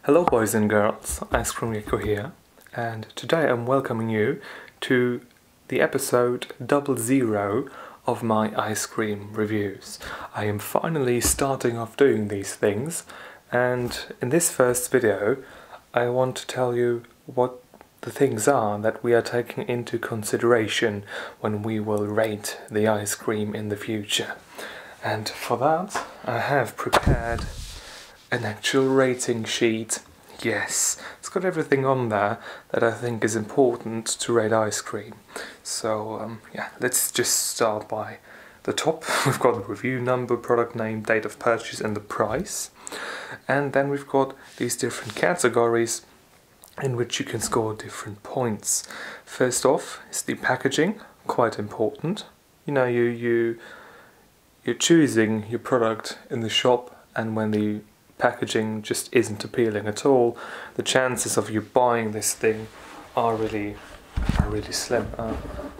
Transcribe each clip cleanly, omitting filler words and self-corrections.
Hello boys and girls, Icecream here, and today I'm welcoming you to the episode 00 of my ice cream reviews. I am finally starting off doing these things, and in this first video I want to tell you what the things are that we are taking into consideration when we will rate the ice cream in the future. And for that I have prepared an actual rating sheet. Yes, it's got everything on there that I think is important to rate ice cream. So yeah, let's just start by the top. We've got the review number, product name, date of purchase and the price. And then we've got these different categories in which you can score different points. First off is the packaging, quite important. You know, you're choosing your product in the shop, and when the packaging just isn't appealing at all, the chances of you buying this thing are really slim. I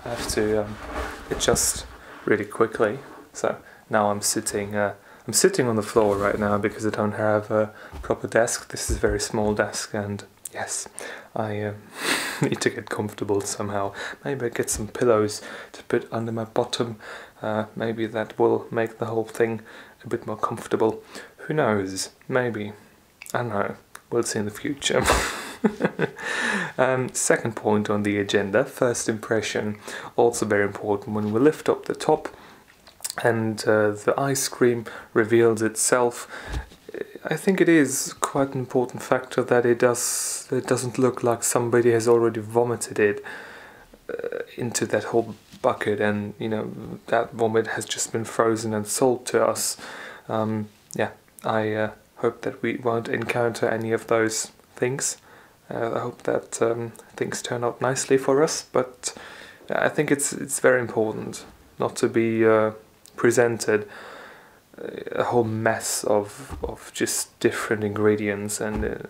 have to adjust really quickly. So now I'm sitting on the floor right now because I don't have a proper desk. This is a very small desk, and yes, I need to get comfortable somehow. Maybe I get some pillows to put under my bottom. Maybe that will make the whole thing a bit more comfortable. Who knows? Maybe. I don't know. We'll see in the future. Second point on the agenda, first impression, also very important. When we lift up the top and the ice cream reveals itself, I think it is quite an important factor that it doesn't look like somebody has already vomited it into that whole bucket, and you know that vomit has just been frozen and sold to us. Yeah, I hope that we won't encounter any of those things. I hope that things turn out nicely for us, but I think it's very important not to be presented a whole mess of just different ingredients, and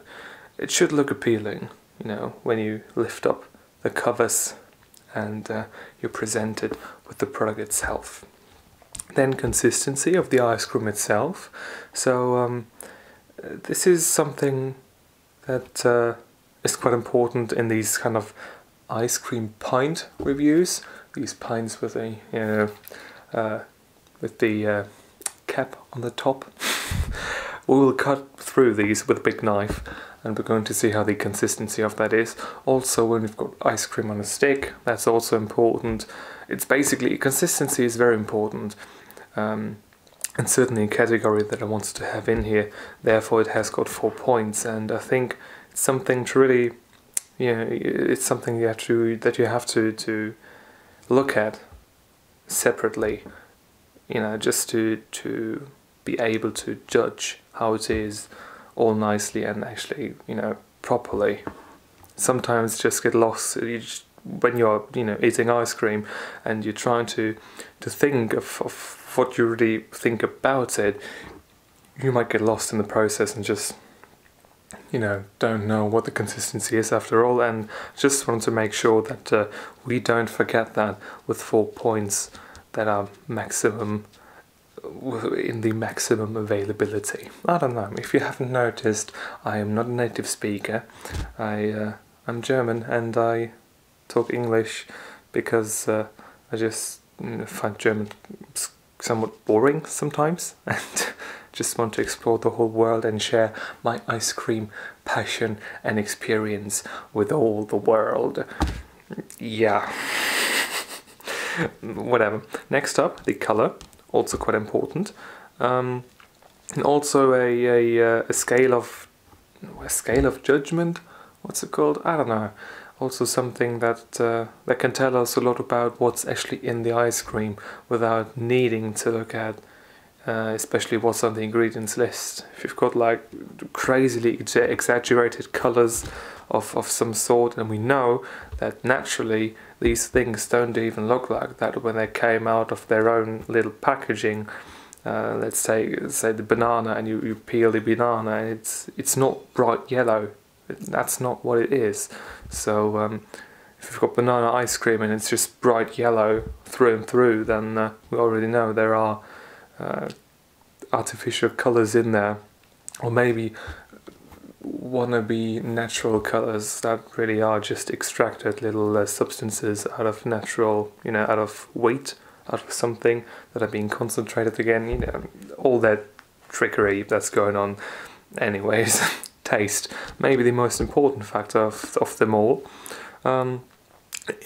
it should look appealing, you know, when you lift up the covers and you're presented with the product itself. Then consistency of the ice cream itself. So this is something that is quite important in these kind of ice cream pint reviews. These pints with the cap on the top. We will cut through these with a big knife, and we're going to see how the consistency of that is. Also, when we've got ice cream on a stick, that's also important. It's basically, consistency is very important, and certainly a category that I wanted to have in here. Therefore, it has got 4 points, and I think it's something to really, you know, it's something that you have to look at separately, you know, just to be able to judge how it is all nicely and actually, you know, properly. Sometimes just get lost when you're, you know, eating ice cream and you're trying to think of what you really think about it. You might get lost in the process and just, you know, don't know what the consistency is after all, and just want to make sure that we don't forget that with 4 points that are maximum, in the maximum availability. I don't know, if you haven't noticed, I am not a native speaker. I'm German, and I talk English because I just find German somewhat boring sometimes, and just want to explore the whole world and share my ice cream passion and experience with all the world. Yeah. Whatever. Next up, the color, also quite important, and also a scale of judgment. What's it called? I don't know. Also something that can tell us a lot about what's actually in the ice cream without needing to look at especially what's on the ingredients list. If you've got like crazily exaggerated colors of some sort, and we know that naturally these things don't even look like that when they came out of their own little packaging. Let's say the banana, and you peel the banana and it's not bright yellow. That's not what it is. So if you've got banana ice cream and it's just bright yellow through and through, then we already know there are artificial colors in there, or maybe wannabe natural colors that really are just extracted little substances out of natural, out of wheat, out of something that are being concentrated again, all that trickery that's going on. Anyways, taste, maybe the most important factor of them all.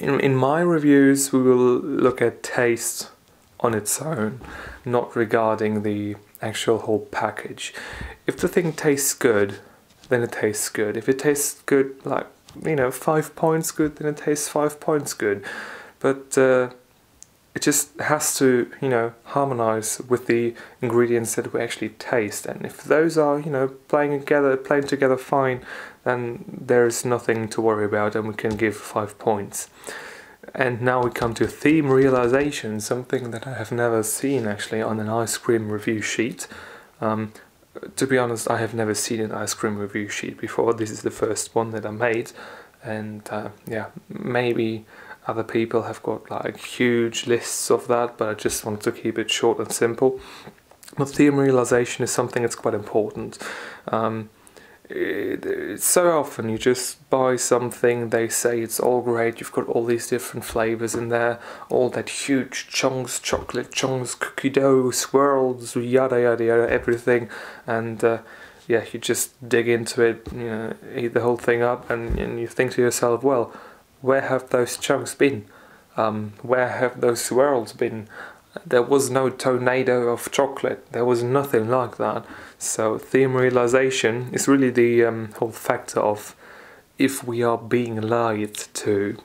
In my reviews, we will look at taste on its own, not regarding the actual whole package. If the thing tastes good, then it tastes good. If it tastes good, like, 5 points good, then it tastes 5 points good. But it just has to, harmonize with the ingredients that we actually taste. And if those are, playing together fine, then there's nothing to worry about, and we can give 5 points. And now we come to theme realization, something that I have never seen actually on an ice cream review sheet. To be honest, I have never seen an ice cream review sheet before. This is the first one that I made, and yeah, maybe other people have got like huge lists of that, but I just wanted to keep it short and simple. But theme realization is something that's quite important. So often you just buy something, they say it's all great, you've got all these different flavors in there, all that huge chunks, chocolate chunks, cookie dough, swirls, yada yada yada, everything, and yeah, you just dig into it, eat the whole thing up, and you think to yourself, well, where have those chunks been? Where have those swirls been? There was no tornado of chocolate, there was nothing like that. So theme realization is really the whole factor of if we are being lied to.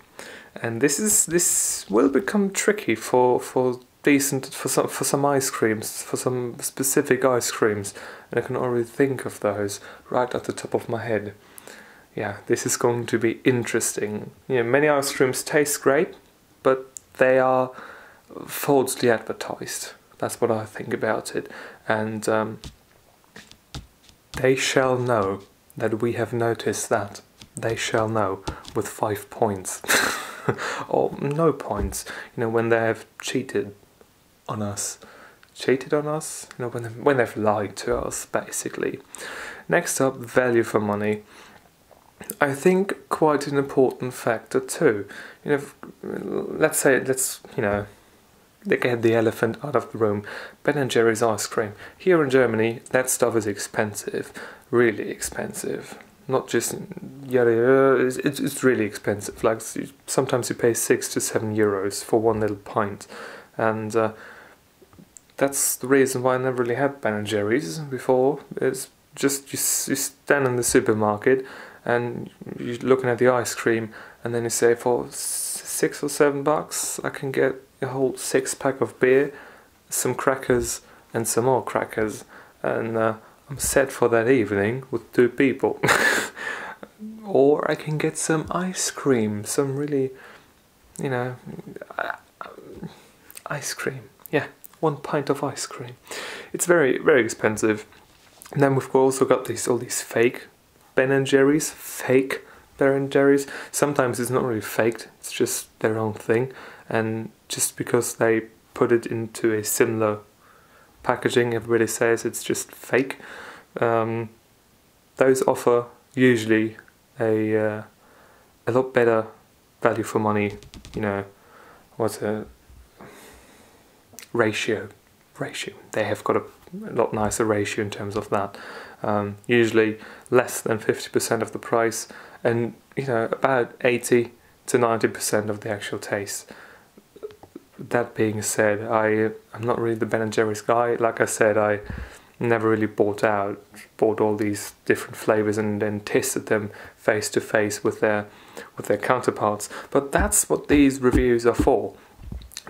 And this will become tricky for some ice creams, for some specific ice creams, and I can already think of those right at the top of my head. Yeah, this is going to be interesting. Many ice creams taste great, but they are falsely advertised. That's what I think about it. And they shall know that we have noticed that. They shall know with 5 points. Or no points. When they have cheated on us. Cheated on us? When they've lied to us, basically. Next up, value for money. I think quite an important factor too. Let's get the elephant out of the room. Ben & Jerry's ice cream. Here in Germany, that stuff is expensive, really expensive. Not just it's really expensive. Like sometimes you pay 6 to 7 euros for one little pint, and that's the reason why I never really had Ben & Jerry's before. It's just you stand in the supermarket and you're looking at the ice cream, and then you say, for $6 or $7 I can get a whole 6-pack of beer, some crackers and some more crackers, and I'm set for that evening with 2 people. Or I can get some ice cream, some really, ice cream. Yeah, 1 pint of ice cream. It's very, very expensive. And then we've also got all these fake Ben & Jerry's, fake Ben & Jerry's. Sometimes it's not really faked, it's just their own thing, and just because they put it into a similar packaging, everybody says it's just fake. Those offer usually a lot better value for money, what's a ratio. They have got a lot nicer ratio in terms of that. Usually less than 50% of the price, and about 80 to 90% of the actual taste. That being said, I'm not really the Ben & Jerry's guy. Like I said, I never really bought all these different flavors and then tested them face to face with their counterparts. But that's what these reviews are for.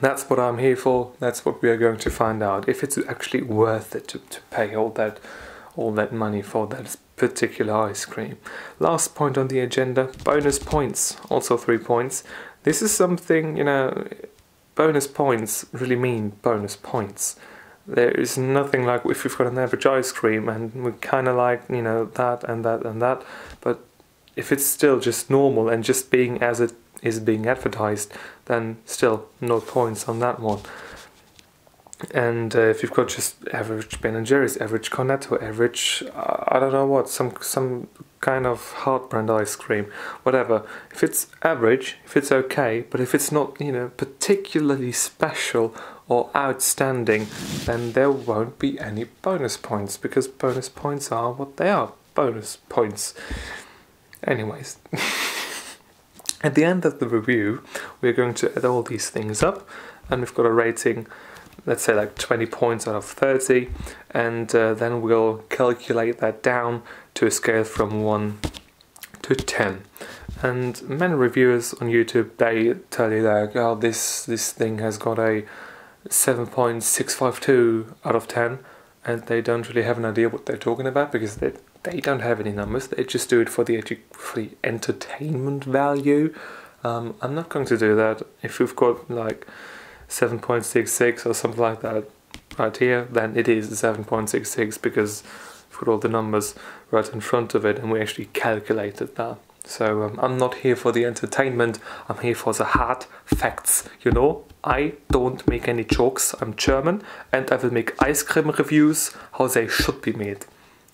That's what I'm here for. That's what we are going to find out, if it's actually worth it to pay all that money for that particular ice cream. Last point on the agenda, bonus points, also 3 points. This is something, bonus points really mean bonus points. There is nothing like if you've got an average ice cream and we kind of like, that and that and that, but if it's still just normal and just being as it is being advertised, then still no points on that one. And if you've got just average Ben & Jerry's, average Cornetto, average, I don't know what, some kind of hard brand ice cream, whatever. If it's average, if it's okay, but if it's not, you know, particularly special or outstanding, then there won't be any bonus points, because bonus points are what they are, bonus points. Anyways, at the end of the review, we're going to add all these things up, and we've got a rating, let's say like 20 points out of 30, and then we'll calculate that down to a scale from 1 to 10. And many reviewers on YouTube, they tell you like, oh, this thing has got a 7.652 out of 10, and they don't really have an idea what they're talking about, because they don't have any numbers. They just do it for the entertainment value. I'm not going to do that. If you've got like 7.66 or something like that right here, then it is 7.66, because we've got all the numbers right in front of it and we actually calculated that. So I'm not here for the entertainment, I'm here for the hard facts, you know? I don't make any jokes, I'm German, and I will make ice cream reviews how they should be made.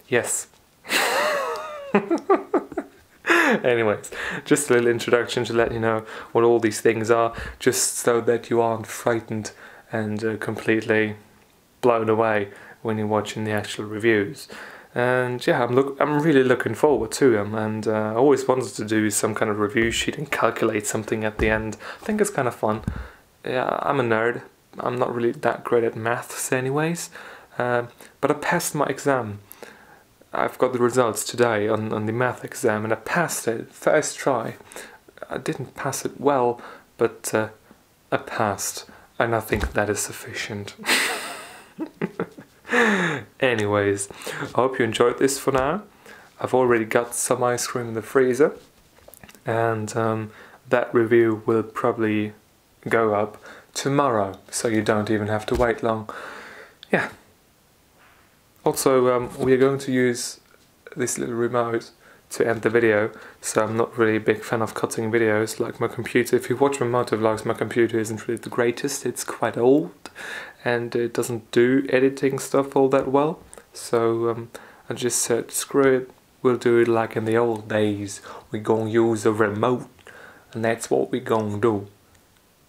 Yes. Anyways, just a little introduction to let you know what all these things are, just so that you aren't frightened and completely blown away when you're watching the actual reviews. And yeah, I'm really looking forward to them, and I always wanted to do some kind of review sheet and calculate something at the end. I think it's kind of fun. Yeah, I'm a nerd. I'm not really that great at maths anyways, but I passed my exam. I've got the results today on the math exam, and I passed it first try. I didn't pass it well, but I passed, and I think that is sufficient. Anyways, I hope you enjoyed this for now. I've already got some ice cream in the freezer, and that review will probably go up tomorrow, so you don't even have to wait long. Yeah. Also, we are going to use this little remote to end the video, so I'm not really a big fan of cutting videos. Like my computer, if you watch my motovlogs, my computer isn't really the greatest, it's quite old and it doesn't do editing stuff all that well, so I just said screw it, we'll do it like in the old days. We're gonna use a remote, and that's what we're gonna do.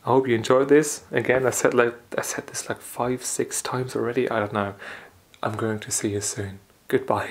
I hope you enjoyed this. Again, I said this like 5-6 times already, I don't know. I'm going to see you soon. Goodbye.